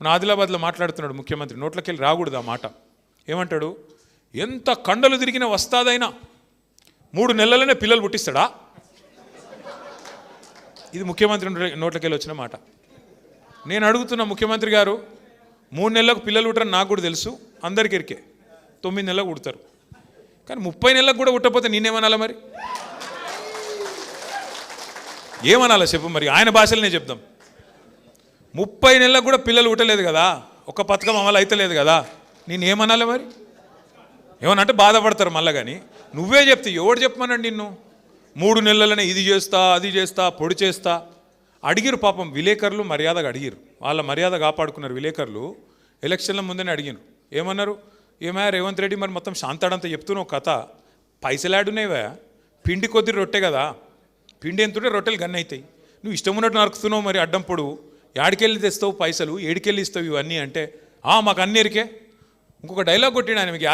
మన ఆదిలాబాద్లో మాట్లాడుతున్నాడు ముఖ్యమంత్రి, నోట్లకి వెళ్ళి రాకూడదు ఆ మాట. ఏమంటాడు? ఎంత కండలు తిరిగిన వస్తాదైనా 3 నెలలనే పిల్లలు పుట్టిస్తాడా? ఇది ముఖ్యమంత్రి నోట్లకి వెళ్ళి వచ్చిన మాట. నేను అడుగుతున్నా ముఖ్యమంత్రి గారు, 3 నెలలకు పిల్లలు పుట్టరని నాకు కూడా తెలుసు, అందరికి ఎరికే. 9 నెలలకు పుడతారు. కానీ 30 నెలలకు కూడా పుట్టకపోతే నేనేమనాలా మరి? ఏమనాలా చెప్పు మరి? ఆయన భాషలనే చెప్దాం. 30 నెలలకు కూడా పిల్లలు పుట్టలేదు కదా, ఒక పథకం అమలు అవుతలేదు కదా, నేను ఏమనాలి మరి? ఏమనంటే బాధపడతారు మళ్ళీ. కానీ నువ్వే చెప్తే ఎవడు చెప్పమన్నాడు నిన్ను? 3 నెలలనే ఇది చేస్తా, అది చేస్తా, పొడి చేస్తా అడిగిరు. పాపం విలేకరులు మర్యాదగా అడిగిరు, వాళ్ళ మర్యాద కాపాడుకున్నారు విలేకరులు. ఎలక్షన్ల ముందనే అడిగిరు. ఏమన్నారు? ఏమయ్యా రేవంత్ రెడ్డి, మరి మొత్తం శాంతాడంతా చెప్తున్నావు కథ, పైసలు ఆడునేవా? పిండి కొద్ది రొట్టె కదా, పిండి ఎంతుంటే రొట్టెలు గన్ని అవుతాయి. నువ్వు ఇష్టం ఉన్నట్టు నరుకుతున్నావు, మరి అడ్డం పొడువు యాడికెళ్ళి తెస్తావు పైసలు, ఏడికెళ్ళి ఇస్తావు ఇవన్నీ అంటే మాకు అన్ని ఎరికే. ఇంకొక డైలాగ్ కొట్టిండు ఆయన, మీకు